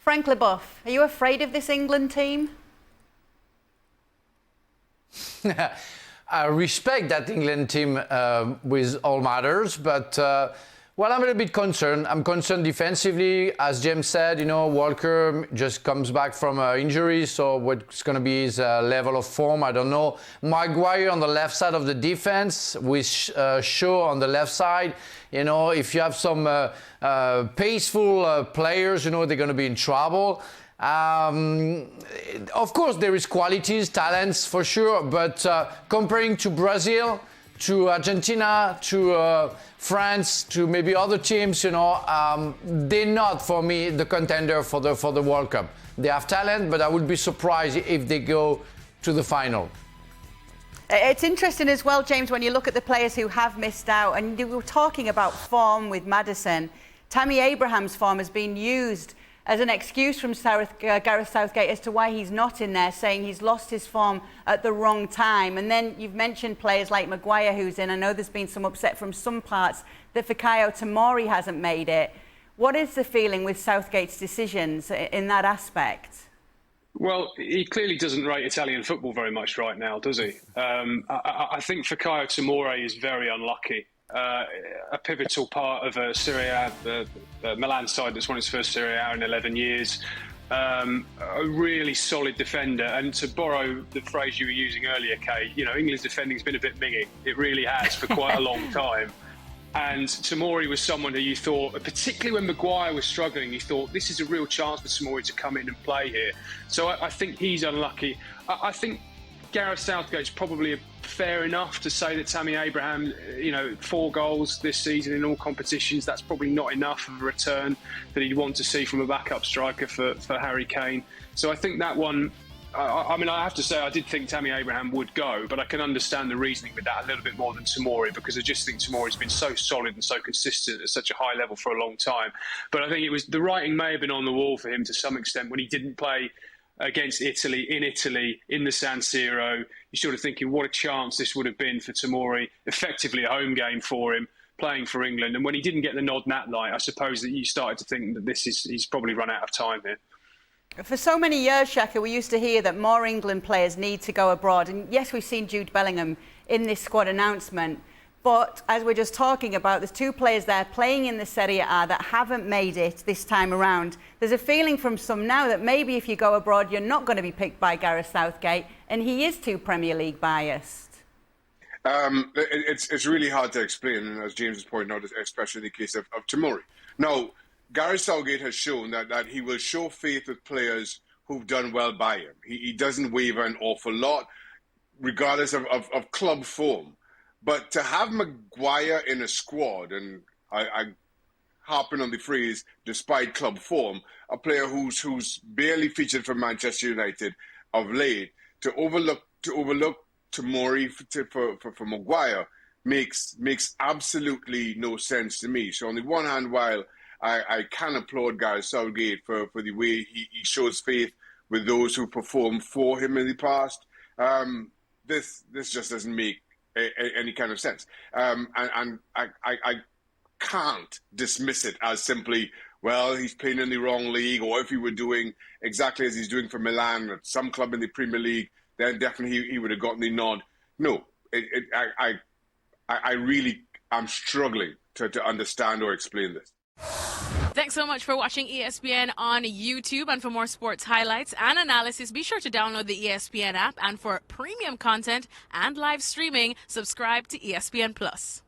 Frank Leboeuf, are you afraid of this England team? I respect that England team with all matters, but well, I'm a little bit concerned. I'm concerned defensively. As James said, you know, Walker just comes back from injury, so what's going to be his level of form, I don't know. Maguire on the left side of the defense with Shaw on the left side. You know, if you have some paceful players, you know, they're going to be in trouble. Of course, there is qualities, talents for sure, but comparing to Brazil, to Argentina, to France, to maybe other teams, you know, they're not for me the contender for the World Cup. They have talent, but I would be surprised if they go to the final. It's interesting as well, James, when you look at the players who have missed out, and we were talking about form with Maddison. Tammy Abraham's form has been used as an excuse from Gareth Southgate as to why he's not in there, saying he's lost his form at the wrong time. And then you've mentioned players like Maguire who's in. I know there's been some upset from some parts that Fikayo Tomori hasn't made it. What is the feeling with Southgate's decisions in that aspect? Well, he clearly doesn't rate Italian football very much right now, does he? I think Fikayo Tomori is very unlucky. A pivotal part of a Serie A, the Milan side that's won its first Serie A in 11 years. A really solid defender. And to borrow the phrase you were using earlier, Kate, you know, England's defending's been a bit minging. It really has for quite a long time. And Tomori was someone who you thought, particularly when Maguire was struggling, you thought this is a real chance for Tomori to come in and play here. So I think he's unlucky. I think Gareth Southgate's probably fair enough to say that Tammy Abraham, you know, 4 goals this season in all competitions, that's probably not enough of a return that he'd want to see from a backup striker for Harry Kane. So I think that one, I mean, I have to say I did think Tammy Abraham would go, but I can understand the reasoning with that a little bit more than Tomori, because I just think Tomori's been so solid and so consistent at such a high level for a long time. But I think it was, the writing may have been on the wall for him to some extent when he didn't play against Italy, in the San Siro. You're sort of thinking what a chance this would have been for Tomori, effectively a home game for him, playing for England. And when he didn't get the nod in that light, I suppose that you started to think that he's probably run out of time here. For so many years, Shaka, we used to hear that more England players need to go abroad. And yes, we've seen Jude Bellingham in this squad announcement. But as we're just talking about, there's 2 players there playing in the Serie A that haven't made it this time around. There's a feeling from some now that maybe if you go abroad, you're not going to be picked by Gareth Southgate, and he is too Premier League biased. It's really hard to explain, as James is pointing out, especially in the case of Tomori. Now, Gareth Southgate has shown that he will show faith with players who've done well by him. He doesn't waver an awful lot, regardless of club form. But to have Maguire in a squad, and I harping on the phrase, despite club form, a player who's barely featured for Manchester United of late, to overlook Tomori for Maguire makes absolutely no sense to me. So on the one hand, while I can applaud Gareth Southgate for the way he shows faith with those who performed for him in the past, this just doesn't make any kind of sense. And I can't dismiss it as simply, well, he's playing in the wrong league, or if he were doing exactly as he's doing for Milan or some club in the Premier League, then definitely he would have gotten the nod. No, I really am struggling to understand or explain this. Thanks so much for watching ESPN on YouTube. And for more sports highlights and analysis, be sure to download the ESPN app. And for premium content and live streaming, subscribe to ESPN Plus.